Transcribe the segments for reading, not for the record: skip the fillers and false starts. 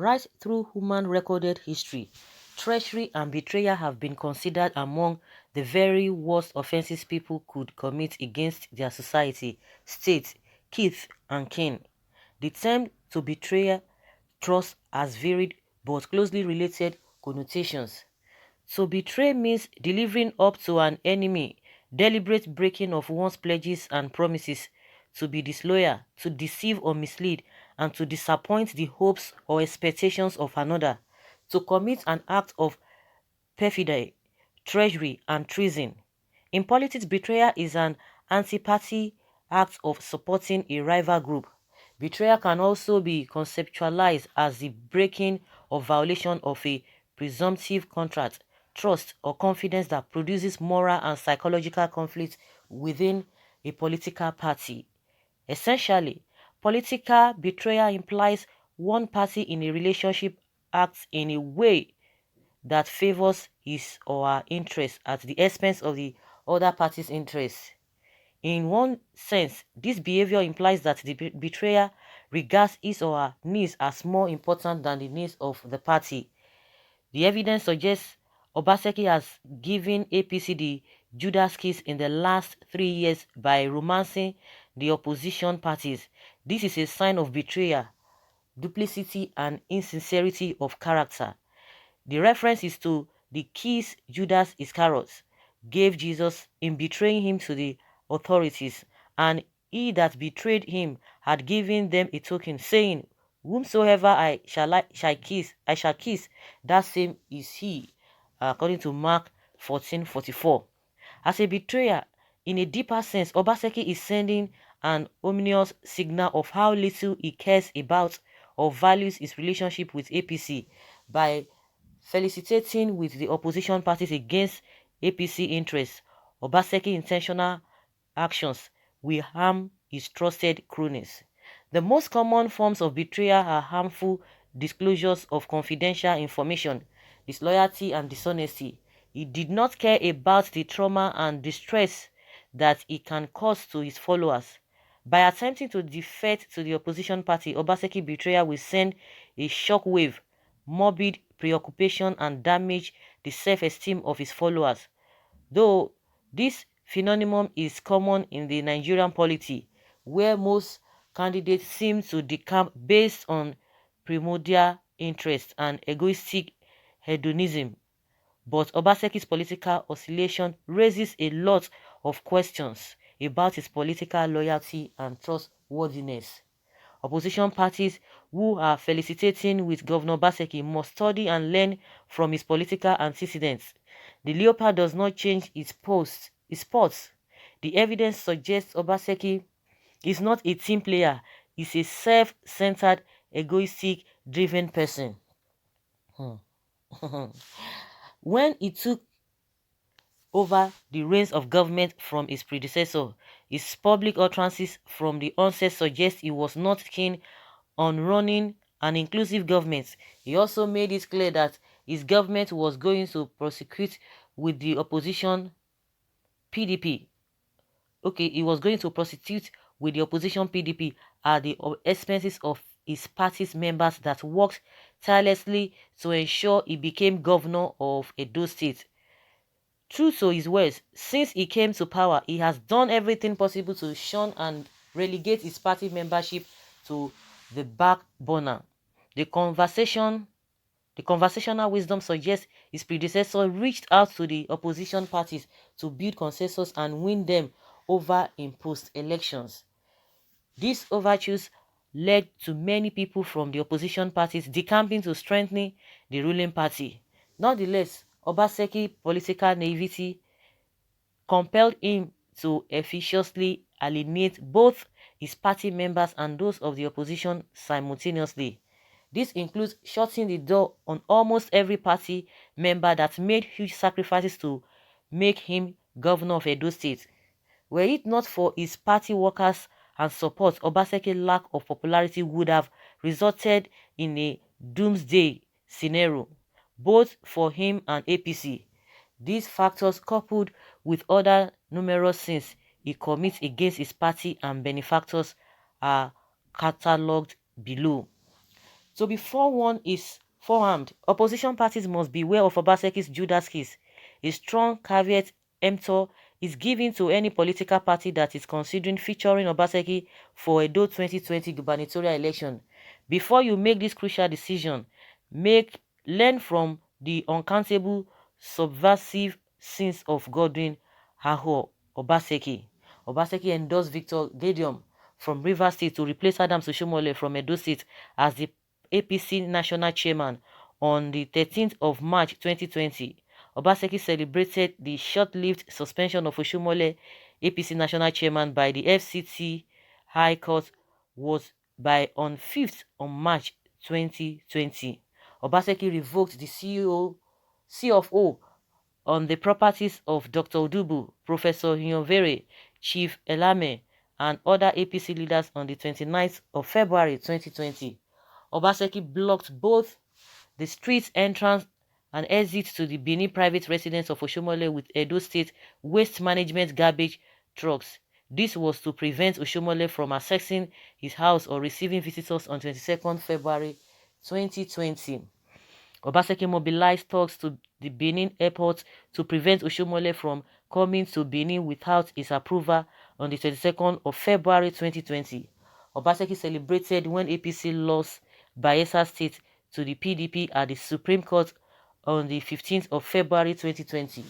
Right through human recorded history, treachery and betrayal have been considered among the very worst offenses people could commit against their society, state, kith, and kin. The term to betray trust has varied but closely related connotations. To betray means delivering up to an enemy, deliberate breaking of one's pledges and promises, to be disloyal, to deceive or mislead, and to disappoint the hopes or expectations of another, to commit an act of perfidy, treachery, and treason. In politics, betrayal is an anti-party act of supporting a rival group. Betrayal can also be conceptualized as the breaking or violation of a presumptive contract, trust, or confidence that produces moral and psychological conflict within a political party. Essentially, political betrayal implies one party in a relationship acts in a way that favors his or her interests at the expense of the other party's interests. In one sense, this behavior implies that the betrayer regards his or her needs as more important than the needs of the party. The evidence suggests Obaseki has given APC the Judas kiss in the last 3 years by romancing the opposition parties. This is a sign of betrayal, duplicity, and insincerity of character. The reference is to the kiss Judas Iscariot gave Jesus in betraying him to the authorities, and he that betrayed him had given them a token, saying, "Whomsoever I shall kiss, that same is he," according to Mark 14:44. As a betrayer, in a deeper sense, Obaseki is sending an ominous signal of how little he cares about or values his relationship with APC by felicitating with the opposition parties against APC interests. Obaseki intentional actions will harm his trusted cronies. The most common forms of betrayal are harmful disclosures of confidential information, disloyalty, and dishonesty. He did not care about the trauma and distress that it can cause to his followers. By attempting to defect to the opposition party, Obaseki betrayal will send a shockwave, morbid preoccupation, and damage the self-esteem of his followers. Though this phenomenon is common in the Nigerian polity, where most candidates seem to decamp based on primordial interest and egoistic hedonism, but Obaseki's political oscillation raises a lot of questions about his political loyalty and trustworthiness. Opposition parties who are felicitating with Governor Obaseki must study and learn from his political antecedents. The leopard does not change its spots. The evidence suggests Obaseki is not a team player, he's a self-centered, egoistic, driven person. Hmm. When he took over the reins of government from his predecessor, his public utterances from the onset suggest he was not keen on running an inclusive government. He also made it clear that his government was going to prosecute with the opposition PDP. Okay, he was going to prosecute with the opposition PDP at the expenses of his party's members that worked tirelessly to ensure he became governor of Edo State. True to his words, since he came to power, he has done everything possible to shun and relegate his party membership to the back burner. The conversation, the conversational wisdom suggests his predecessor reached out to the opposition parties to build consensus and win them over in post-elections. These overtures led to many people from the opposition parties decamping to strengthening the ruling party. Nonetheless, Obaseki's political naivety compelled him to efficiously alienate both his party members and those of the opposition simultaneously. This includes shutting the door on almost every party member that made huge sacrifices to make him governor of Edo State. Were it not for his party workers and support, Obaseki's lack of popularity would have resulted in a doomsday scenario, both for him and APC. These factors, coupled with other numerous sins he commits against his party and benefactors, are catalogued below. So before one is forearmed, opposition parties must beware of Obaseki's Judas kiss. A strong caveat emptor is given to any political party that is considering featuring Obaseki for Edo 2020 gubernatorial election. Before you make this crucial decision, learn from the uncountable subversive sins of Godwin Haho Obaseki. Obaseki endorsed Victor Gedium from Rivers State to replace Adams Oshomole from Edo State as the APC national chairman on the 13th of March 2020. Obaseki celebrated the short-lived suspension of Oshomole APC national chairman by the FCT High Court was by on 5th of March 2020. Obaseki revoked the CFO on the properties of Dr. Udubu, Professor Nyovere, Chief Elame, and other APC leaders on the 29th of February 2020. Obaseki blocked both the street entrance and exit to the Benin private residence of Oshomole with Edo State waste management garbage trucks. This was to prevent Oshomole from accessing his house or receiving visitors on 22nd February 2020. Obaseki mobilized thugs to the Benin airport to prevent Oshomole from coming to Benin without his approval on the 22nd of February 2020. Obaseki celebrated when APC lost Bayelsa State to the PDP at the Supreme Court on the 15th of February 2020.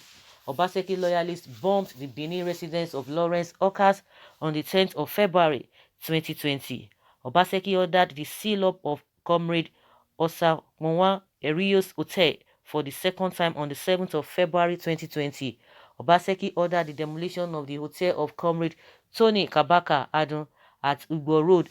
Obaseki loyalists bombed the Benin residence of Lawrence Okas on the 10th of February 2020. Obaseki ordered the seal-up of Comrade Osakwonwa Erio's Hotel for the second time on the 7th of February 2020. Obaseki ordered the demolition of the hotel of Comrade Tony Kabaka Adun at Ugbo Road,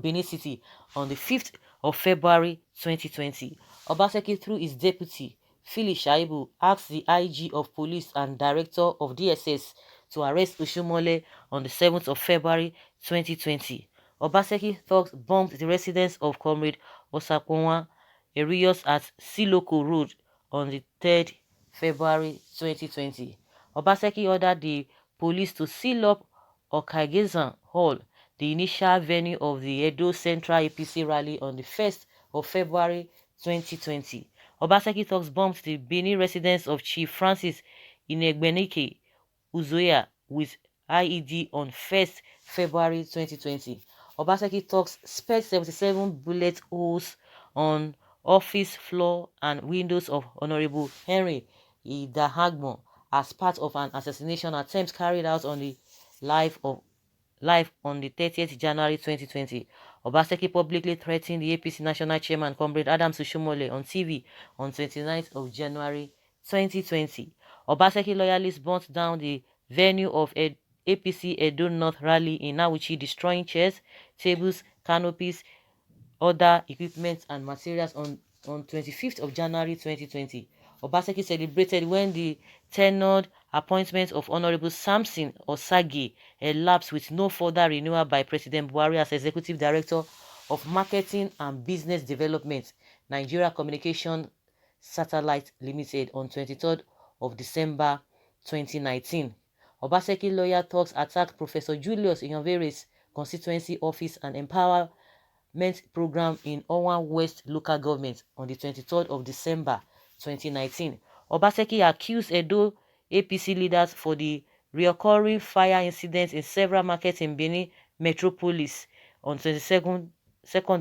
Benin City on the 5th of February 2020. Obaseki, through his deputy, Philip Shaibu, asked the IG of Police and Director of DSS to arrest Oshomole on the 7th of February 2020. Obaseki thugs bombed the residence of Comrade Osakwonwa Erios at Siloko Road on the 3rd February 2020. Obaseki ordered the police to seal up Okagezan Hall, the initial venue of the Edo Central APC rally on the 1st of February 2020. Obaseki thugs bombed the Benin residence of Chief Francis Inegbenike Uzoya with IED on 1st February 2020. Obaseki thugs spared 77 bullet holes on office floor and windows of Honorable Henry Idahagmo as part of an assassination attempt carried out on the life on the 30th January 2020. Obaseki publicly threatened the APC National Chairman, Comrade Adams Oshomole, on TV on 29th of January 2020. Obaseki loyalists burnt down the venue of APC Edo North rally in Awuchi, destroying chairs, tables, canopies, other equipment and materials on 25th of January 2020. Obaseki celebrated when the tenured appointment of Honorable Samson Osagi elapsed with no further renewal by President Buhari as Executive Director of Marketing and Business Development, Nigeria Communication Satellite Limited on 23rd of December 2019. Obaseki lawyer thugs attacked Professor Julius Iyanvere's constituency office and empowerment program in Owan West local government on the 23rd of December 2019. Obaseki accused Edo APC leaders for the reoccurring fire incidents in several markets in Benin metropolis on 22nd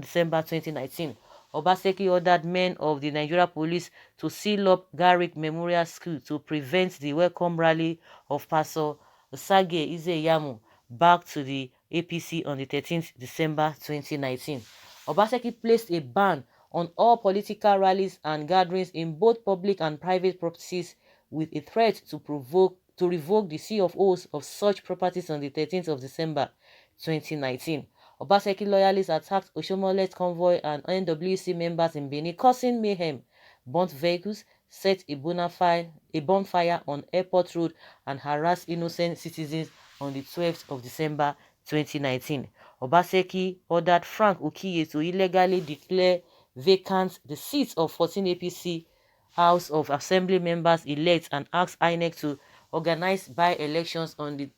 December 2019. Obaseki ordered men of the Nigeria police to seal up Garrick Memorial School to prevent the welcome rally of Pastor Sage Izeyamu back to the APC on the 13th December 2019. Obaseki placed a ban on all political rallies and gatherings in both public and private properties with a threat to revoke the CFOs of such properties on the 13th of December 2019. Obaseki loyalists attacked Oshomole's convoy and NWC members in Benin, causing mayhem, burnt vehicles, set a bonfire on Airport Road, and harassed innocent citizens on the 12th of December 2019. Obaseki ordered Frank Ukiye to illegally declare vacant the seats of 14 APC House of Assembly members elect and asked INEC to organize by-elections on the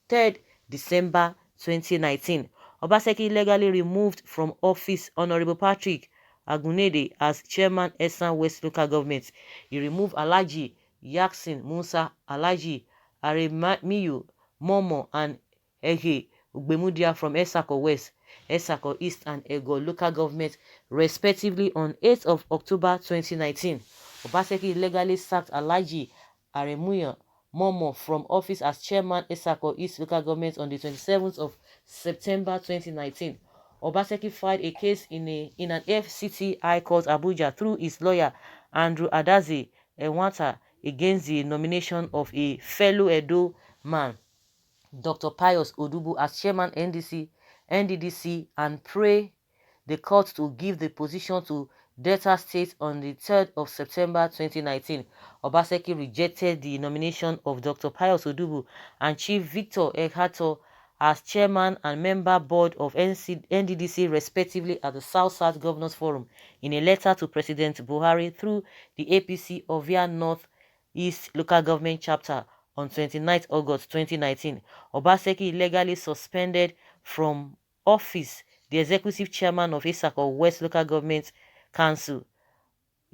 3rd December 2019. Obaseki illegally removed from office Honorable Patrick Agunede as chairman Esan West Local Government. He removed Alhaji Yaksin Musa, Alhaji Aremiyu Momo, and Ege Ugbemudia from Esako West, Esako East, and Ego Local Government, respectively, on 8th of October 2019. Obaseki illegally sacked Alhaji Aremiyu Momo from office as chairman Esako East Local Government on the 27th of September 2019. Obaseki filed a case in an FCT High Court Abuja through his lawyer Andrew Adazi Enwata against the nomination of a fellow Edo man, Dr. Pius Odubu, as chairman NDDC, and pray the court to give the position to Delta State on the 3rd of September 2019. Obaseki rejected the nomination of Dr. Pius Odubu and Chief Victor Eghato as chairman and member board of NDDC, respectively, at the South-South Governors Forum in a letter to President Buhari through the APC Ovia North East Local Government Chapter on 29th August 2019. Obaseki illegally suspended from office the executive chairman of Isako West Local Government Council,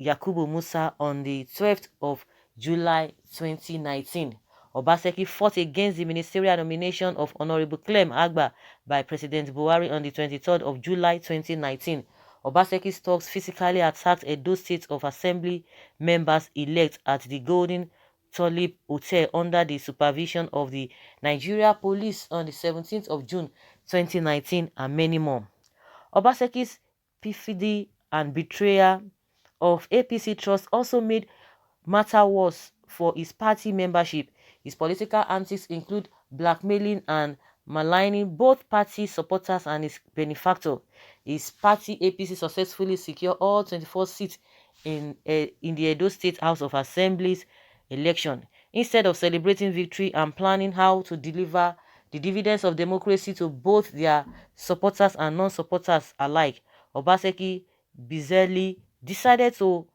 Yakubu Musa, on the 12th of July 2019. Obaseki fought against the ministerial nomination of Honorable Clem Agba by President Buhari on the 23rd of July 2019. Obaseki's thugs physically attacked Edo State of Assembly members-elect at the Golden Tulip Hotel under the supervision of the Nigeria Police on the 17th of June 2019, and many more. Obaseki's perfidy and betrayal of APC trust also made matter worse for his party membership. His political antics include blackmailing and maligning both party supporters and his benefactor. His party APC successfully secured all 24 seats in the Edo State House of Assembly's election. Instead of celebrating victory and planning how to deliver the dividends of democracy to both their supporters and non-supporters alike, Obaseki bizarrely decided to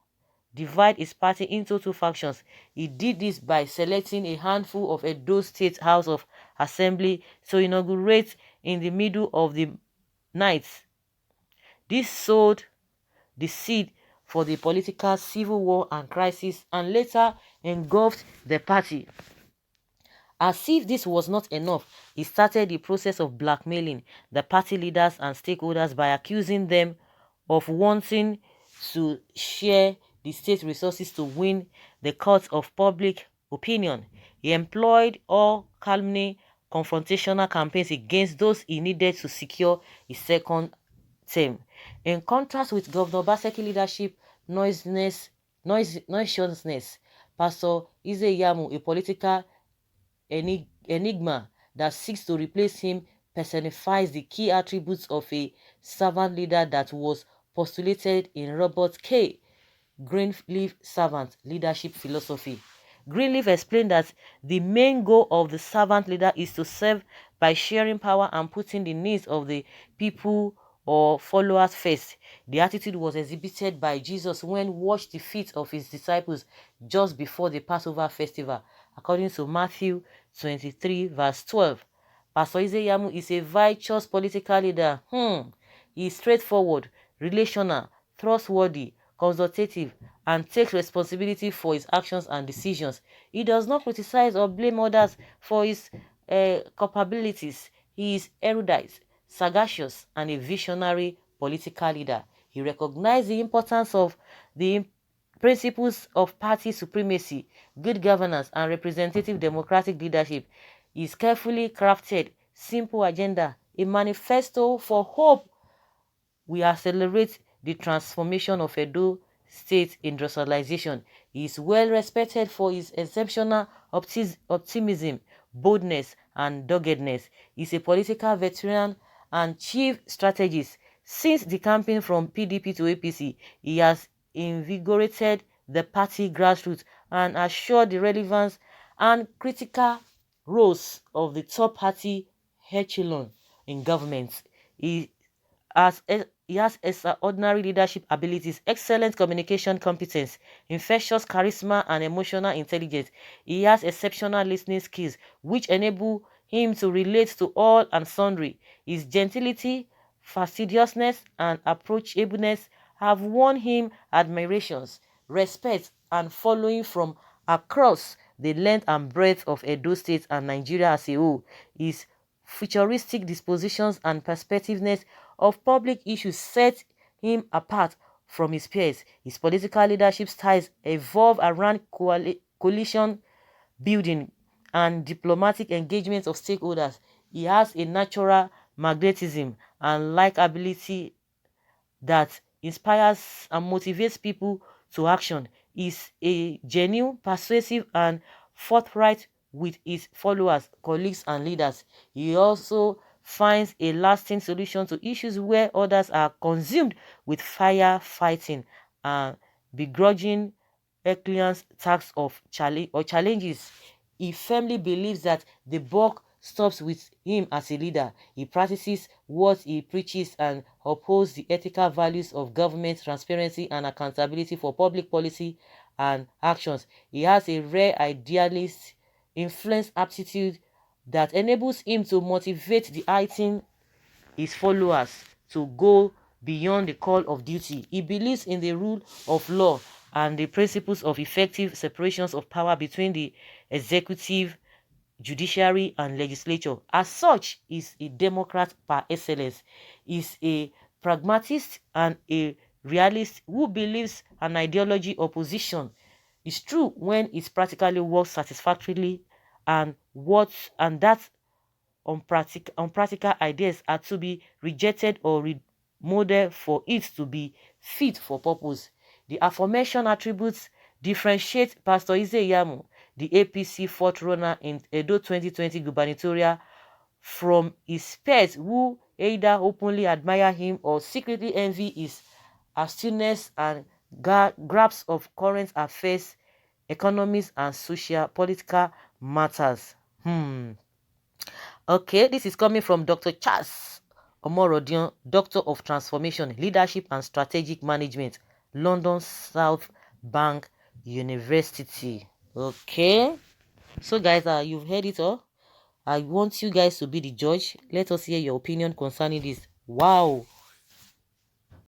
divide his party into two factions. He did this by selecting a handful of Edo State House of Assembly to inaugurate in the middle of the night. This sowed the seed for the political civil war and crisis, and later engulfed the party. As if this was not enough, he started the process of blackmailing the party leaders and stakeholders by accusing them of wanting to share the state resources to win the court of public opinion. He employed all calmly confrontational campaigns against those he needed to secure his second term. In contrast with Governor Obaseki leadership noiselessness, Pastor Izeyamu, a political enigma that seeks to replace him, personifies the key attributes of a servant leader that was postulated in Robert K. Greenleaf servant leadership philosophy. Greenleaf explained that the main goal of the servant leader is to serve by sharing power and putting the needs of the people or followers first. The attitude was exhibited by Jesus when he washed the feet of his disciples just before the Passover festival, according to Matthew 23 verse 12. Pastor Izeyamu is a virtuous political leader. He is straightforward, relational, trustworthy, consultative, and takes responsibility for his actions and decisions. He does not criticize or blame others for his culpabilities. He is erudite, sagacious, and a visionary political leader. He recognized the importance of the principles of party supremacy, good governance, and representative democratic leadership. His carefully crafted, simple agenda, a manifesto for hope, will accelerate the transformation of Edo State industrialization. He is well respected for his exceptional optimism, boldness, and doggedness. He is a political veteran and chief strategist. Since the campaign from PDP to APC, he has invigorated the party grassroots and assured the relevance and critical roles of the top party echelon in government. He has extraordinary leadership abilities, excellent communication competence, infectious charisma, and emotional intelligence. He has exceptional listening skills, which enable him to relate to all and sundry. His gentility, fastidiousness, and approachableness have won him admirations, respect, and following from across the length and breadth of Edo State and Nigeria as a whole. His futuristic dispositions and perspectiveness of public issues set him apart from his peers. His political leadership styles evolve around coalition building and diplomatic engagement of stakeholders. He has a natural magnetism and likability that inspires and motivates people to action. Is a genuine, persuasive, and forthright with his followers, colleagues, and leaders. He also finds a lasting solution to issues where others are consumed with firefighting and begrudging Herculean tasks of challenges. He firmly believes that the buck stops with him as a leader. He practices what he preaches and upholds the ethical values of government, transparency, and accountability for public policy and actions. He has a rare idealist influence aptitude that enables him to motivate the item his followers to go beyond the call of duty. He believes in the rule of law and the principles of effective separations of power between the executive, judiciary, and legislature. As such, is a Democrat par excellence. Is a pragmatist and a realist who believes an ideology opposition is true when it practically works satisfactorily and that unpractical ideas are to be rejected or remodeled for it to be fit for purpose. The aforementioned attributes differentiate Pastor Ize the APC fourth runner in Edo 2020 gubernatorial, from his peers who either openly admire him or secretly envy his astuteness and grasp of current affairs, economics, and social political matters. Okay, this is coming from Dr. Charles Omorodion, Doctor of Transformation, Leadership and Strategic Management, London South Bank University. Okay, so guys, you've heard it all. I want you guys to be the judge. Let us hear your opinion concerning this. Wow,